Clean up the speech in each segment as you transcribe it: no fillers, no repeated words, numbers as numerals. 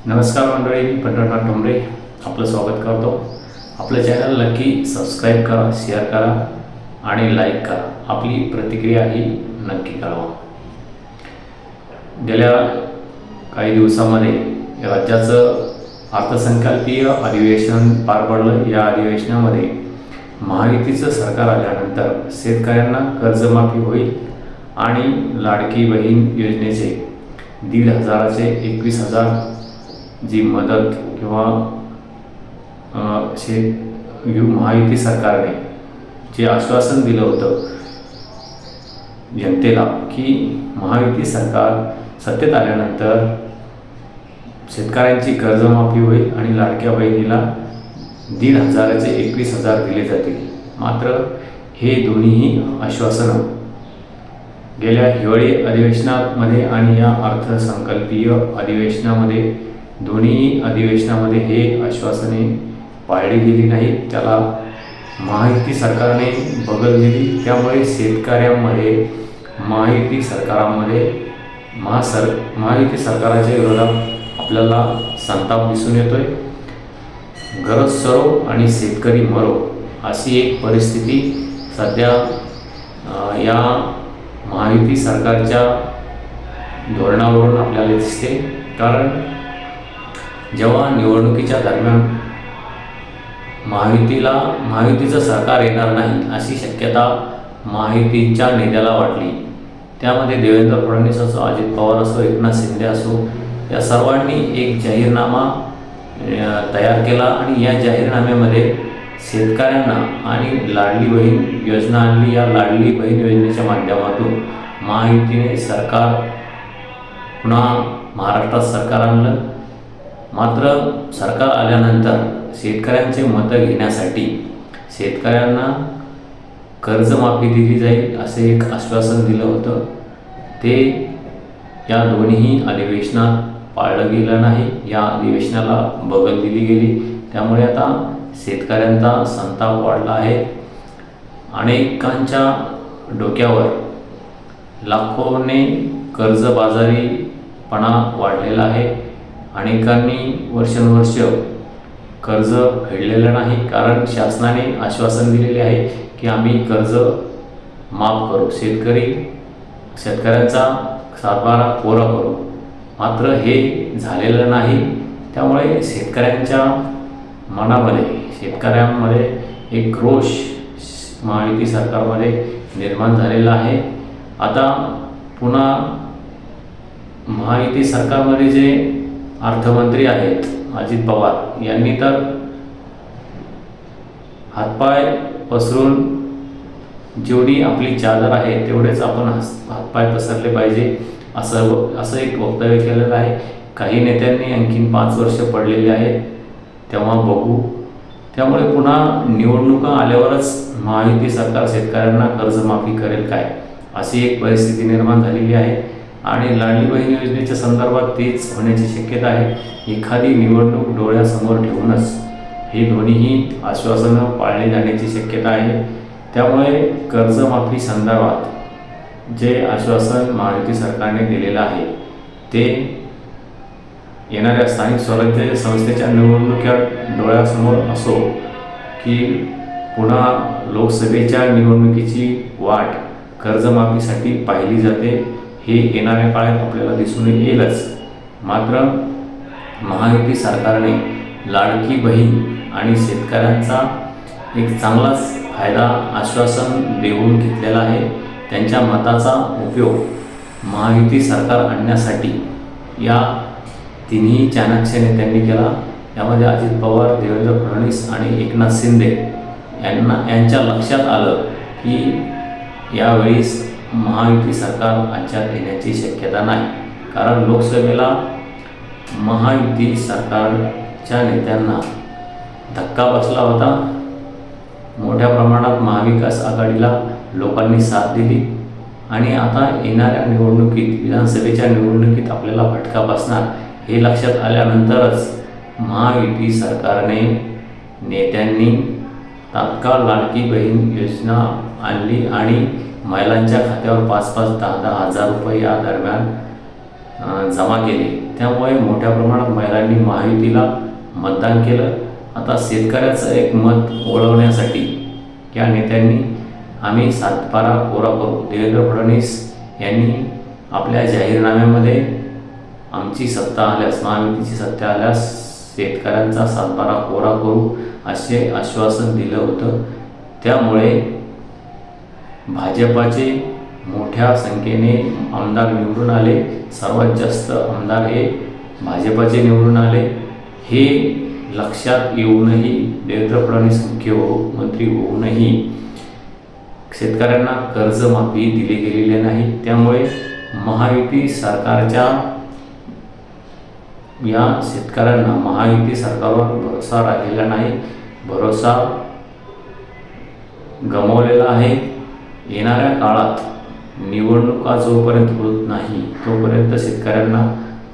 नमस्कार मंडळी, मी पंढरनाथ डोंबरे आपलं स्वागत करतो. आपलं चॅनल नक्की सबस्क्राईब करा, शेअर करा आणि लाईक करा. आपली प्रतिक्रिया ही नक्की कळवा. गेल्या काही दिवसामध्ये राज्याचं अर्थसंकल्पीय अधिवेशन पार पडलं. या अधिवेशनामध्ये महायुतीचं सरकार आल्यानंतर शेतकऱ्यांना कर्जमाफी होईल आणि लाडकी बहीण योजनेचे 1,500चे 21,000 जी मदत किंवा महायुती सरकारने जे आश्वासन दिलं होतं जनतेला की महायुती सरकार सत्तेत आल्यानंतर शेतकऱ्यांची कर्जमाफी होईल आणि लाडक्या बहिणीला 1,500चे 21,000 दिले जातील. मात्र हे दोन्हीही आश्वासनं गेल्या हिवाळी अधिवेशनामध्ये आणि या अर्थसंकल्पीय अधिवेशनामध्ये दोन्ही अधिवेशनामध्ये हे आश्वासने पाळली गेली नाहीत. त्याला महायुती सरकारने बगल दिली. त्यामुळे शेतकऱ्यांमध्ये महायुती सरकाराच्या विरोधात आपल्याला संताप दिसून येतोय. गरज सरो आणि शेतकरी मरो अशी एक परिस्थिती सध्या या महायुती सरकारच्या धोरणावरून आपल्याला दिसते. कारण जेव्हा निवडणुकीच्या दरम्यान महायुतीचं सरकार येणार नाही अशी शक्यता महायुतीच्या नेत्याला वाटली. त्यामध्ये देवेंद्र फडणवीस असो, अजित पवार असो, एकनाथ शिंदे असो, या सर्वांनी एक जाहीरनामा तयार केला आणि या जाहीरनाम्यामध्ये शेतकऱ्यांना आणि लाडली बहीण योजना आणली. या लाडली बहीण योजनेच्या माध्यमातून महायुतीने सरकार पुन्हा महाराष्ट्रात सरकार आणलं. मात्र सरकार आल्यानंतर शेतकऱ्यांचे मतं घेण्यासाठी शेतकऱ्यांना कर्जमाफी दिली जाईल असे एक आश्वासन दिलं होतं. ते या दोन्ही अधिवेशनात पाळलं गेलं नाही. या अधिवेशनाला बगल दिली गेली. त्यामुळे आता शेतकऱ्यांचा संताप वाढला आहे. अनेकांच्या डोक्यावर लाखोने कर्जबाजारीपणा वाढलेला आहे. अनेकांनी वर्षानुवर्ष कर्ज फेडलेलं नाही. कारण शासनाने आश्वासन दिलेले आहे की आम्ही कर्ज माफ करू, शेतकऱ्यांचा सातबारा कोरा करू. मात्र हे झालेलं नाही. त्यामुळे शेतकऱ्यांच्या मनामध्ये, शेतकऱ्यांमध्ये एक रोष महायुती सरकारमध्ये निर्माण झालेला आहे. आता पुन्हा महायुती सरकारमध्ये जे अर्थमंत्री आहेत अजित पवार यांनी तर हातपाय पसरून जेवढी आपली चादर आहे तेवढेच आपण हातपाय पसरले पाहिजे असं एक वक्तव्य केलेलं आहे. काही नेत्यांनी आणखीन 5 वर्ष पडलेली आहेत, तेव्हा बघू. त्यामुळे पुन्हा निवडणुका आल्यावरच महायुती सरकार शेतकऱ्यांना कर्जमाफी करेल काय अशी एक परिस्थिती निर्माण झालेली आहे. आणि लाडली बहीण योजनेच्या संदर्भात तेच होण्याची शक्यता आहे. एखादी निवडणूक डोळ्यासमोर ठेवूनच हे दोन्हीही आश्वासनं पाळली जाण्याची शक्यता आहे. त्यामुळे कर्जमाफी संदर्भात जे आश्वासन महायुती सरकारने दिलेलं आहे ते येणाऱ्या स्थानिक स्वराज्य संस्थेच्या निवडणुका डोळ्यासमोर असो की पुन्हा लोकसभेच्या निवडणुकीची वाट कर्जमाफीसाठी पाहिली जाते हे येणाऱ्या काळात आपल्याला दिसून येईलच. मात्र महायुती सरकारने लाडकी बहीण आणि शेतकऱ्यांचा एक चांगलाच फायदा आश्वासन देऊन घेतलेला आहे. त्यांच्या मताचा उपयोग महायुती सरकार आणण्यासाठी या तिन्ही चाणक्य नेत्यांनी केला. यामध्ये अजित पवार, देवेंद्र फडणवीस आणि एकनाथ शिंदे यांच्या लक्षात आलं की यावेळीस महायुती सरकार राज्यात येण्याची शक्यता नाही. कारण लोकसभेला महायुती सरकारच्या नेत्यांना धक्का बसला होता. मोठ्या प्रमाणात महाविकास आघाडीला लोकांनी साथ दिली आणि आता येणाऱ्या निवडणुकीत, विधानसभेच्या निवडणुकीत आपल्याला फटका बसणार हे लक्षात आल्यानंतरच महायुती सरकारने नेत्यांनी तात्काळ लाडकी बहीण योजना आणली आणि महिलांच्या खात्यावर 5-5, 10-10 हजार रुपये या दरम्यान जमा केले, त्यामुळे मोठ्या प्रमाणात महिलांनी महायुतीला मतदान केलं. आता शेतकऱ्याचं एक मत वळवण्यासाठी या नेत्यांनी आम्ही 7/12 कोरा करू, देवेंद्र फडणवीस यांनी आपल्या जाहीरनाम्यामध्ये आमची सत्ता आल्यास, महायुतीची सत्ता आल्यास शेतकऱ्यांचा 7/12 कोरा करू असे आश्वासन दिलं होतं. त्यामुळे भाजपाचे मोठ्या संख्येने आमदार निवडून आले. सर्वात जास्त आमदार हे भाजपाचे निवडून आले. हे लक्षात येऊनही देवेंद्र फडणवीस मुख्यमंत्री होऊनही शेतकऱ्यांना कर्जमाफी दिली गेलेली नाही. त्यामुळे महायुती सरकारच्या या शेतकऱ्यांना महायुती सरकारवर भरोसा राहिलेला नाही, भरोसा गमावलेला आहे. येणाऱ्या काळात निवडणुका जोपर्यंत होत नाही तोपर्यंत शेतकऱ्यांना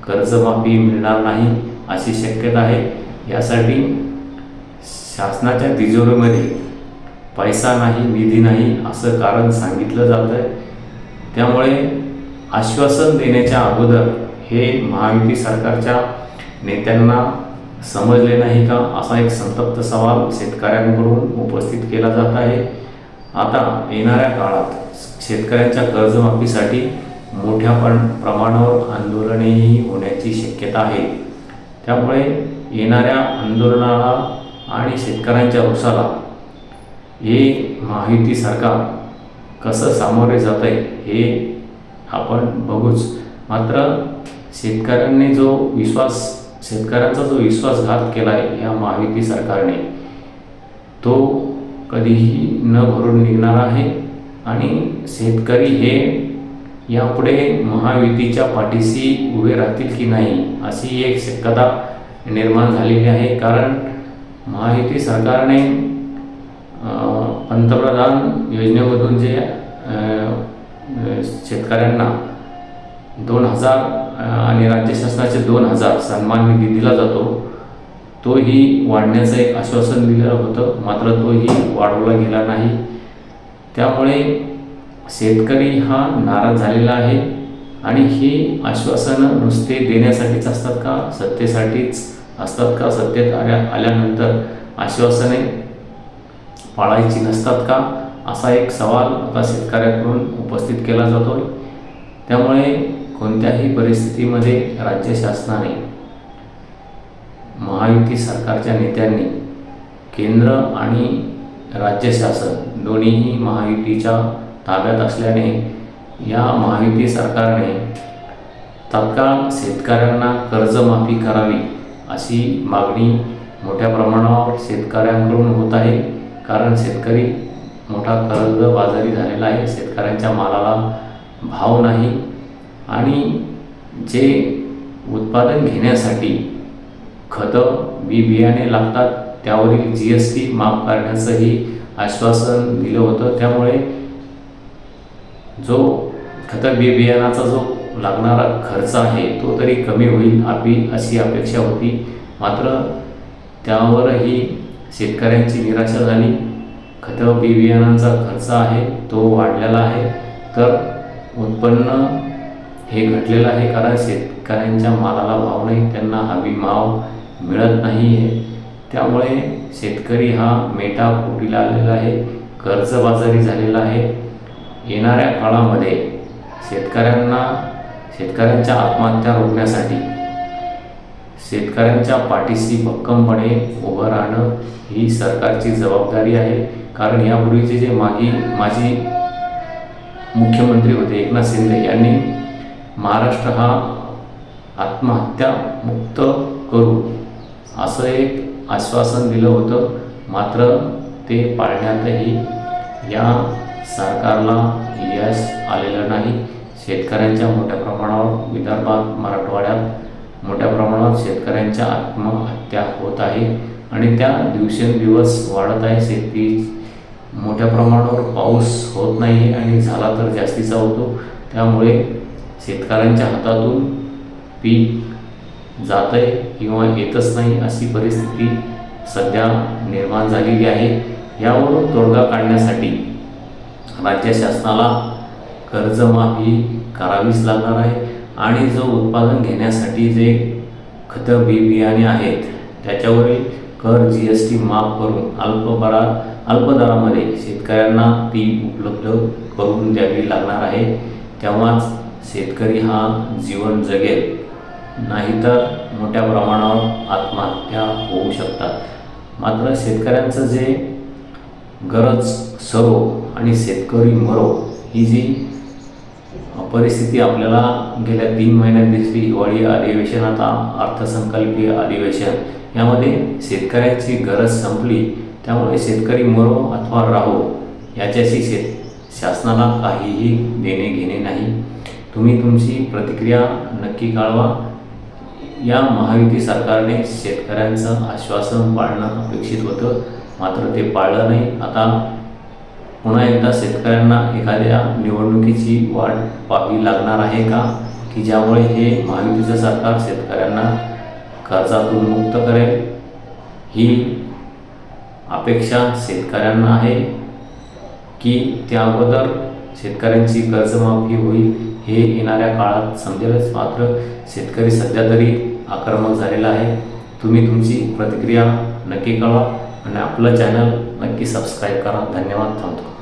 कर्जमाफी मिळणार नाही अशी शक्यता आहे. यासाठी शासनाच्या तिजोरीमध्ये पैसा नाही, निधी नाही असं कारण सांगितलं जातं आहे. त्यामुळे आश्वासन देण्याच्या अगोदर हे महायुती सरकारच्या नेत्यांना समजले नाही का, असा एक संतप्त सवाल शेतकऱ्यांकडून उपस्थित केला जात आहे. आता येणाऱ्या काळात शेतकऱ्यांच्या कर्जमाफीसाठी मोठ्या प्रमाणावर आंदोलनेही होण्याची शक्यता आहे. त्यामुळे येणाऱ्या आंदोलनाला आणि शेतकऱ्यांच्या रोषाला हे महायुती सरकार कसं सामोरे जात आहे हे आपण बघूच. मात्र शेतकऱ्यांचा जो विश्वासघात केला आहे या महायुती सरकारने, तो कधीही न भरून निघणार आहे. आणि शेतकरी हे यापुढे महायुतीच्या पाठीशी उभे राहतील की नाही अशी एक शक्यता निर्माण झालेली आहे. कारण महायुती सरकारने पंतप्रधान योजनेमधून जे शेतकऱ्यांना 2,000 आणि राज्य शासनाचे 2,000 सन्मान निधी दिला जातो, तोही वाढण्याचं एक आश्वासन दिलं होतं, मात्र तोही वाढवला गेला नाही. त्यामुळे शेतकरी हा नाराज झालेला आहे. आणि ही आश्वासनं नुसते देण्यासाठीच असतात का, सत्तेसाठीच असतात का, सत्तेत आल्यानंतर आश्वासने पाळायची नसतात का, असा एक सवाल आता शेतकऱ्यांकडून उपस्थित केला जातो. त्यामुळे कोणत्याही परिस्थितीमध्ये राज्य शासनाने, महायुती सरकारच्या नेत्यांनी, केंद्र आणि राज्य शासन दोन्हीही महायुतीच्या ताब्यात असल्याने या महायुती सरकारने तात्काळ शेतकऱ्यांना कर्जमाफी करावी अशी मागणी मोठ्या प्रमाणावर शेतकऱ्यांकडून होत आहे. कारण शेतकरी मोठा कर्जबाजारी झालेला आहे. शेतकऱ्यांच्या मालाला भाव नाही आणि जे उत्पादन घेण्यासाठी खतं, बियाणे लागतात त्यावरील GST माफ करण्याचंही आश्वासन दिलं होतं. त्यामुळे जो खतं बियाणाचा जो लागणारा खर्च आहे तो तरी कमी होईल अशी अपेक्षा होती. मात्र त्यावरही शेतकऱ्यांची निराशा झाली. खतं बियाणांचा खर्च आहे तो वाढलेला आहे, तर उत्पन्न हे घटलेलं आहे. कारण शेतकऱ्यांच्या मालाला भाव नाही, त्यांना हमी भाव मिळत नाही आहे. त्यामुळे शेतकरी हा मेटाकुटीला आलेला आहे, कर्जबाजारी झालेला आहे. येणाऱ्या काळामध्ये शेतकऱ्यांच्या आत्महत्या रोखण्यासाठी शेतकऱ्यांच्या पाठीशी भक्कमपणे उभं राहणं ही सरकारची जबाबदारी आहे. कारण यापूर्वीचे जे माजी मुख्यमंत्री होते एकनाथ शिंदे यांनी महाराष्ट्र हा आत्महत्या मुक्त करू असं एक आश्वासन दिलं होतं. मात्र ते पाळण्यातही या सरकारला यश आलेलं नाही. शेतकऱ्यांच्या मोठ्या प्रमाणावर विदर्भात, मराठवाड्यात मोठ्या प्रमाणावर शेतकऱ्यांच्या आत्महत्या होत आहे आणि त्या दिवसेंदिवस वाढत आहे. शेती मोठ्या प्रमाणावर पाऊस होत नाही आणि झाला तर जास्तीचा होतो. त्यामुळे शेतकऱ्यांच्या हातातून पीक जात आहे किंवा येतच नाही अशी परिस्थिती सध्या निर्माण झालेली आहे. यावरून तोडगा काढण्यासाठी राज्य शासनाला कर्जमाफी करावीच लागणार आहे आणि जो उत्पादन घेण्यासाठी जे खतं बियाणे आहेत त्याच्यावरील कर GST माफ करून अल्प दरामध्ये शेतकऱ्यांना ती उपलब्ध करून द्यावी लागणार आहे. तेव्हाच शेतकरी हा जीवन जगेल, नाहीतर मोठ्या प्रमाणावर आत्महत्या होऊ शकतात. मात्र शेतकऱ्यांचं जे गरज सरो आणि शेतकरी मरो ही जी परिस्थिती आपल्याला गेल्या 3 महिन्यात दिसली, हिवाळी अधिवेशन आता अर्थसंकल्पीय अधिवेशन, यामध्ये शेतकऱ्यांची गरज संपली. त्यामुळे शेतकरी मरो अथवा राहो याच्याशी शासनाला काहीही देणे घेणे नाही. तुम्ही तुमची प्रतिक्रिया नक्की कळवा. या महायुती सरकारने शेतकऱ्यांचं आश्वासन पाळणं अपेक्षित होतं, मात्र ते पाळलं नाही. आता पुन्हा एकदा शेतकऱ्यांना एखाद्या निवडणुकीची वाट पाहावी लागणार आहे का, की ज्यामुळे हे महायुतीचं सरकार शेतकऱ्यांना कर्जातून मुक्त करेल? ही अपेक्षा शेतकऱ्यांना आहे की त्या अगोदर शेतकऱ्यांची कर्जमाफी होईल हे येणाऱ्या काळात समजेलच. मात्र शेतकरी सध्या तरी आक्रमक झालेला आहे. तुम्ही तुमची प्रतिक्रिया नक्की कळवा आणि आपलं चॅनल नक्की सबस्क्राईब करा. धन्यवाद. थांबतो.